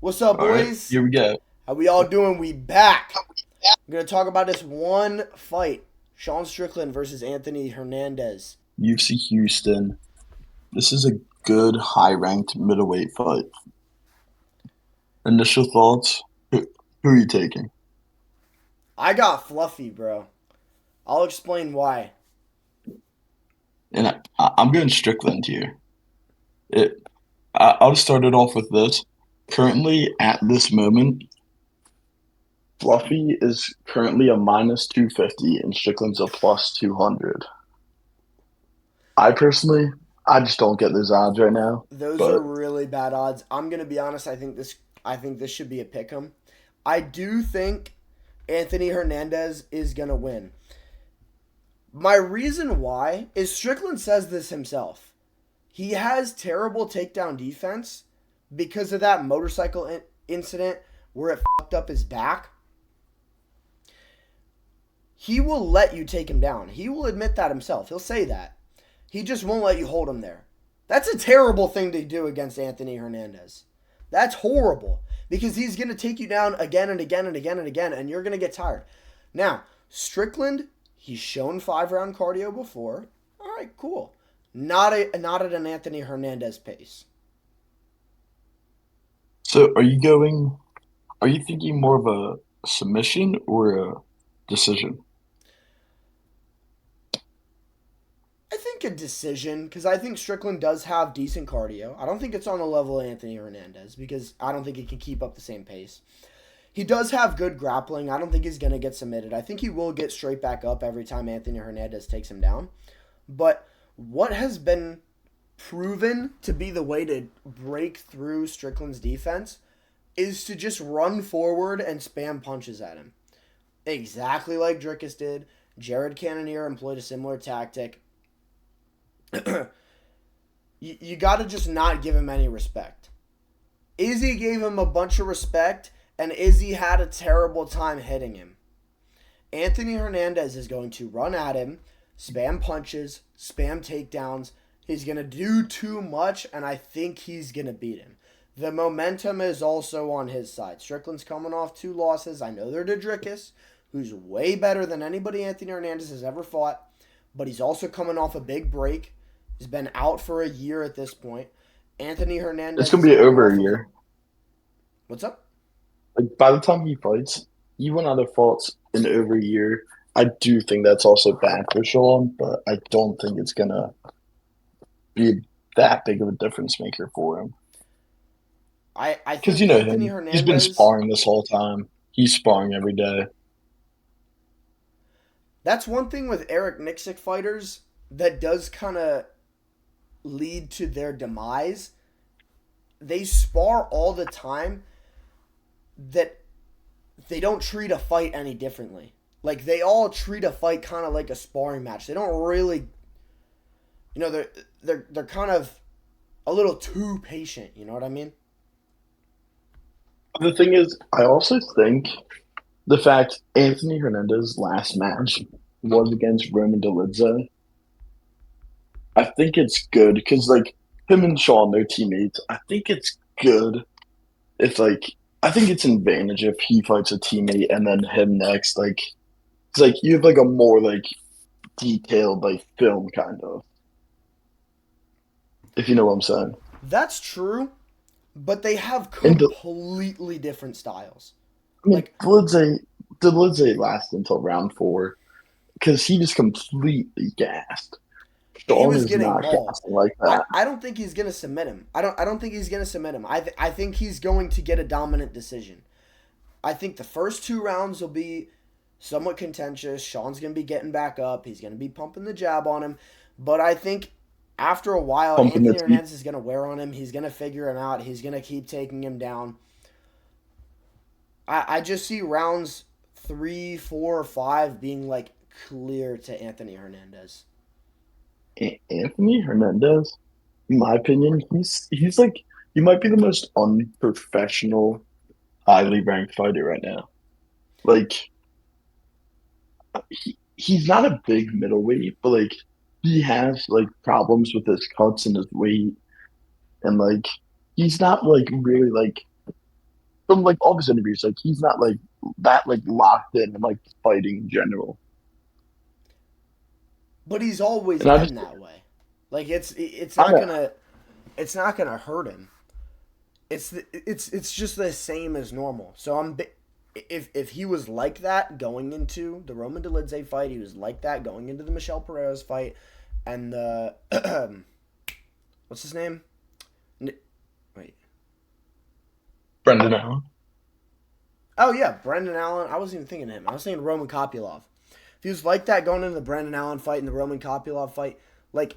What's up, All right, boys? here we go. How we all doing? We back. We're gonna talk about this one fight: Sean Strickland versus Anthony Hernandez. UFC Houston. This is a good, high-ranked middleweight fight. Initial thoughts? Who are you taking? I got fluffy, bro. I'll explain why. And I'm going Strickland here. It, I'll start it off with this. Currently, at this moment, Fluffy is currently a minus 250 and Strickland's a plus 200. I personally, I just don't get those odds right now. Those are But really bad odds. I'm gonna be honest. I think this should be a pick 'em. I do think Anthony Hernandez is gonna win. My reason why is Strickland says this himself. He has terrible takedown defense because of that motorcycle incident where it fucked up his back. He will let you take him down. He will admit that himself. He'll say that. He just won't let you hold him there. That's a terrible thing to do against Anthony Hernandez. That's horrible because he's going to take you down again and again and again and again, and you're going to get tired. Now, Strickland, he's shown 5 round cardio before. All right, cool. Not at an Anthony Hernandez pace. so are you thinking more of a submission or a decision? I think a decision because I think Strickland does have decent cardio. I don't think it's on the level of Anthony Hernandez because I don't think he can keep up the same pace. He does have good grappling. I don't think he's going to get submitted. I think he will get straight back up every time Anthony Hernandez takes him down. But what has been proven to be the way to break through Strickland's defense is to just run forward and spam punches at him. Exactly like Drickus did. Jared Cannonier employed a similar tactic. You got to just not give him any respect. Izzy gave him a bunch of respect, and Izzy had a terrible time hitting him. Anthony Hernandez is going to run at him, spam punches, spam takedowns. He's going to do too much, and I think he's going to beat him. The momentum is also on his side. Strickland's coming off 2 losses. I know they're to Drickus, who's way better than anybody Anthony Hernandez has ever fought, but he's also coming off a big break. He's been out for a year at this point. Anthony It's Hernandez gonna is be coming over off a of. year. What's up? Like by the time he fights, even out of faults in over a year, I do think that's also bad for Sean, but I don't think it's gonna be that big of a difference maker for him. I Because think you know Anthony him, he's been Hernandez, sparring this whole time. He's sparring every day. that's one thing with Eric Nixick fighters that does kind of lead to their demise. They spar all the time that they don't treat a fight any differently. Like they all treat a fight kind of like a sparring match. They don't really, they're kind of a little too patient. You know what I mean? The thing is, I also think the fact Anthony Hernandez's last match was against Roman Dolidze, I think it's good because like him and Sean, they're teammates. I think it's good if like I think it's an advantage if he fights a teammate and then him next. Like it's like you have like a more like detailed like film kind of, if you know what I'm saying. That's true, but they have And completely different styles. I mean, Like Dolidze lasted until round 4 because he just completely gassed. he Sean was is getting not mauled. gassing like I, that. I don't think he's gonna submit him. I don't think he's gonna submit him. I think he's going to get a dominant decision. I think the first 2 rounds will be somewhat contentious. Sean's gonna be getting back up. He's gonna be pumping the jab on him. But I think after a while, Pumping the Anthony teeth. Hernandez is gonna wear on him. He's gonna figure him out. He's gonna keep taking him down. I just see rounds 3, 4, 5 being like clear to Anthony Hernandez. Anthony Hernandez, in my opinion, he's like he might be the most unprofessional, highly ranked fighter right now. Like he's not a big middleweight, but like he has like problems with his cuts and his weight, and like he's not like really like from like all of his interviews, like he's not like that like locked in and like fighting in general. But he's always And I been just that way. Like it's I not gonna hurt him. It's just the same as normal. So if he was like that going into the Roman Dolidze fight, he was like that going into the Michel Pereira's fight, and the what's his name? Wait. Brendan Allen. Oh yeah, Brendan Allen. I wasn't even thinking of him. I was thinking Roman Kopylov. If he was like that going into the Brendan Allen fight and the Roman Kopylov fight, like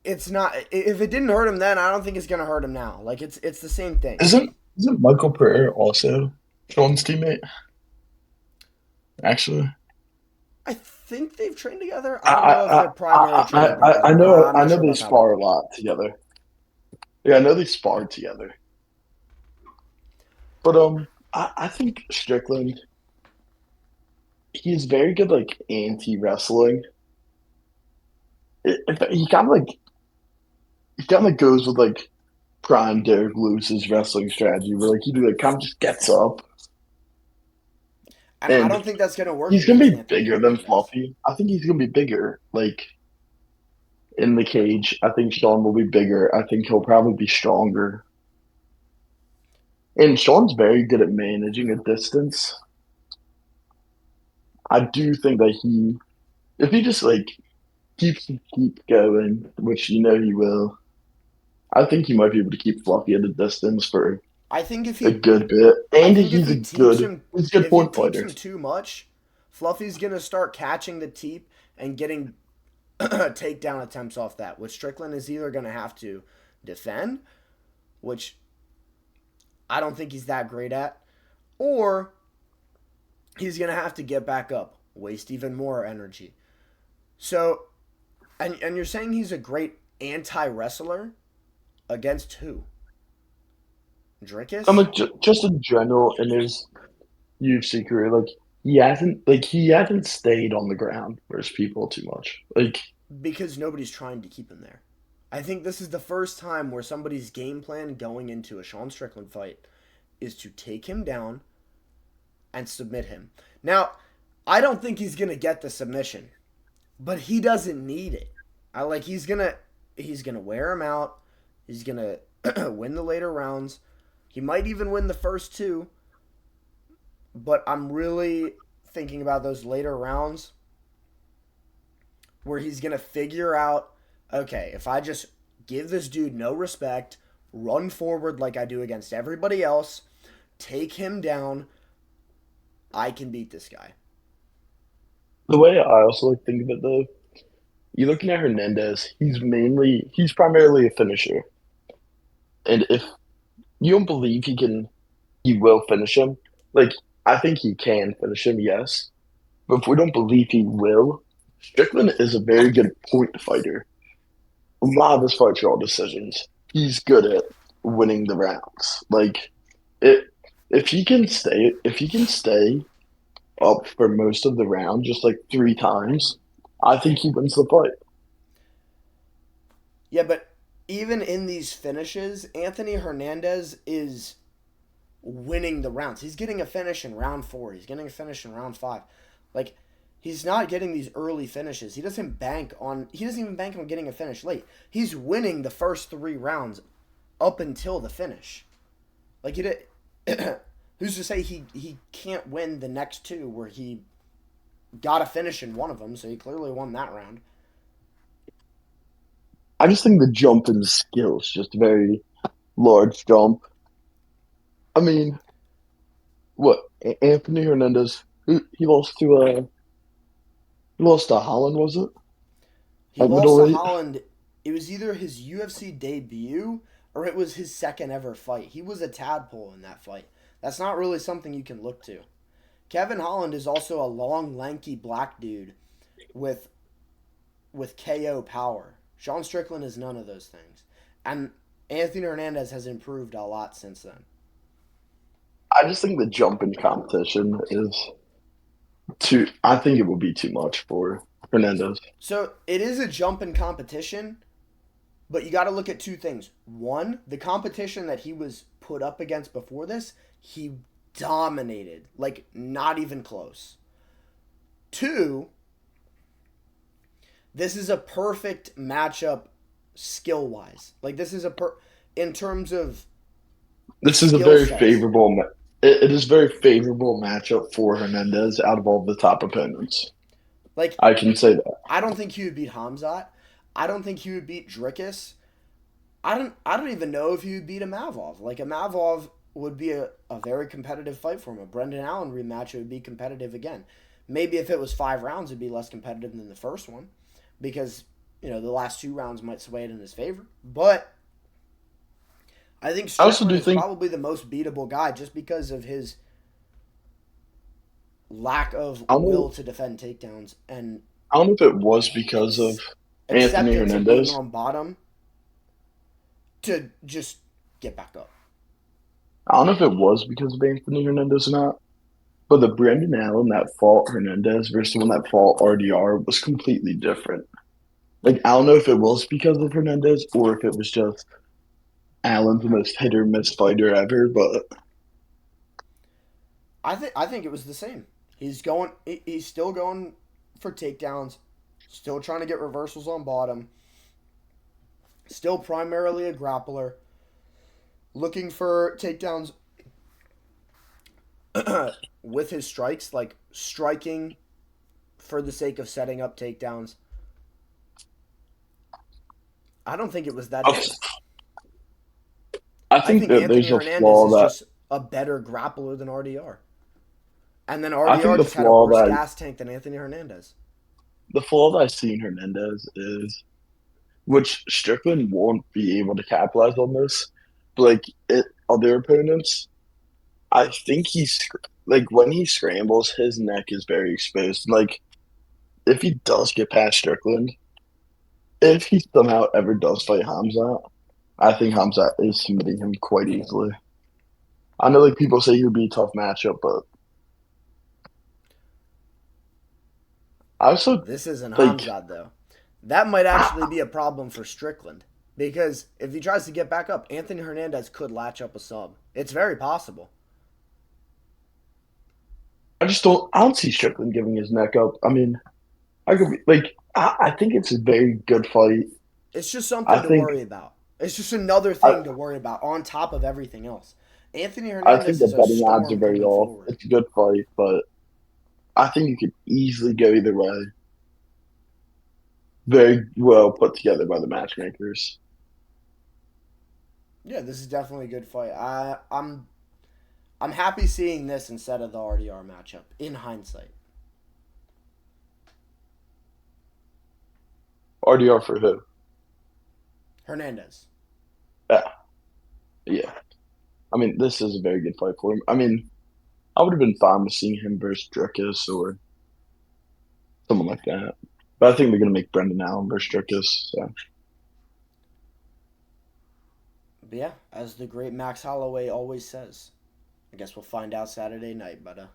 it's not. If it didn't hurt him then, I don't think it's gonna hurt him now. Like it's the same thing. Isn't Michael Pereira also Sean's teammate? Actually, I think they've trained together. I don't know if I they're primary training I together. know I'm not sure they about that one. spar a lot together. Yeah, I know they sparred together. But I think Strickland he's very good like anti wrestling. He kind of like he kind of goes with like prime Derek Lewis's wrestling strategy, where like he like kind of just gets up And I and don't think that's gonna work he's gonna against be Anthony bigger than Hernandez. Fluffy. I think he's gonna be bigger. Like in the cage, I think Sean will be bigger. I think he'll probably be stronger. And Sean's very good at managing a distance. I do think that if he just like keep going, which you know he will, I think he might be able to keep Fluffy at a distance for I think if a he, good bit. I And think if he teeps him, he's a good if he point teeps fighter. him too much, Fluffy's gonna start catching the teep and getting takedown attempts off that, which Strickland is either gonna have to defend, which I don't think he's that great at, or he's gonna have to get back up, waste even more energy. So, and you're saying he's a great anti wrestler against who? I'm Drickus? like just in general in his UFC career, like he hasn't stayed on the ground versus people too much. Like Because nobody's trying to keep him there. I think this is the first time where somebody's game plan going into a Sean Strickland fight is to take him down and submit him. Now, I don't think he's gonna get the submission, but he doesn't need it. I like he's gonna wear him out. He's gonna win the later rounds. He might even win the first two, but I'm really thinking about those later rounds where he's gonna figure out, okay, if I just give this dude no respect, run forward like I do against everybody else, take him down, I can beat this guy. the way I also like think of it though, you're looking at Hernandez, he's primarily a finisher. And if you don't believe he will finish him, like I think he can finish him, yes. But if we don't believe he will, Strickland is a very good point fighter. A lot of his fights are all decisions. He's good at winning the rounds. Like it, if he can stay up for most of the round, just like three times, I think he wins the fight. Yeah, but even in these finishes, Anthony Hernandez is winning the rounds. He's getting a finish in round 4. He's getting a finish in round 5. Like he's not getting these early finishes. He doesn't even bank on getting a finish late. He's winning the first 3 rounds up until the finish. Like he did, who's to say he can't win the next 2 where he got a finish in one of them, so he clearly won that round. I just think the jump in skill is just a very large jump. I mean, what Anthony Hernandez? He lost to Holland, was it? He At lost to middleweight. Holland. It was either his UFC debut or it was his second ever fight. He was a tadpole in that fight. That's not really something you can look to. Kevin Holland is also a long, lanky black dude with KO power. Sean Strickland is none of those things. And Anthony Hernandez has improved a lot since then. I just think the jump in competition is too. I think it will be too much for Hernandez. So it is a jump in competition, But you got to look at two things. One, the competition that he was put up against before this, he dominated. Like, not even close. Two, this is a perfect matchup skill wise. Like, this is in terms of This is a skill very sets. favorable. It is very favorable matchup for Hernandez out of all the top opponents. Like, I can say that. I don't think he would beat Hamzat. I don't think he would beat Dricus. I don't even know if he would beat a Mavov. Like a Mavov would be a very competitive fight for him. A Brendan Allen rematch would be competitive again. Maybe if it was 5 rounds, it'd be less competitive than the first one, because the last 2 rounds might sway it in his favor. But I think I also Strickland do is think probably the most beatable guy just because of his lack of I don't will know. to defend takedowns and I don't know if it was because of ex- Anthony acceptance of being Hernandez. on bottom to just get back up. I don't know if it was because of Anthony Hernandez or not. But the Brendan Allen that fought Hernandez versus the one that fought RDR was completely different. Like I don't know if it was because of Hernandez or if it was just Allen's the most hit or miss fighter ever. But I think it was the same. He's still going for takedowns, still trying to get reversals on bottom, still primarily a grappler, looking for takedowns with his strikes, like striking for the sake of setting up takedowns. I don't think it was that I, different. I I think think that Anthony there's a Hernandez flaw is that just a better grappler than RDR. And then I think RDR the just had a flaw worse that gas tank than Anthony Hernandez. the flaw that I see in Hernandez is which Strickland won't be able to capitalize on this. But like other opponents, I think like when he scrambles, his neck is very exposed. Like if he does get past Strickland, if he somehow ever does fight Hamza, I think Hamza is submitting him quite easily. I know like people say he would be a tough matchup, but I also This isn't like Hamzad, though. That might actually I, be a problem for Strickland. Because if he tries to get back up, Anthony Hernandez could latch up a sub. It's very possible. I just don't see Strickland giving his neck up. I mean, I could be like I think it's a very good fight. It's just I something to think worry about. It's just another I thing to worry about on top of everything else. Anthony I think Hernandez the is a betting odds are storm very coming off. forward. It's a good fight, but I think you could easily go either way. Very well put together by the matchmakers. Yeah, this is definitely a good fight. I'm happy seeing this instead of the RDR matchup in hindsight. RDR for who? Hernandez. Yeah, yeah. I mean, this is a very good fight for him. I mean, I would have been fine with seeing him versus Dricus or someone like that. But I think they're going to make Brendan Allen versus Dricus. So But yeah, as the great Max Holloway always says, I guess we'll find out Saturday night, but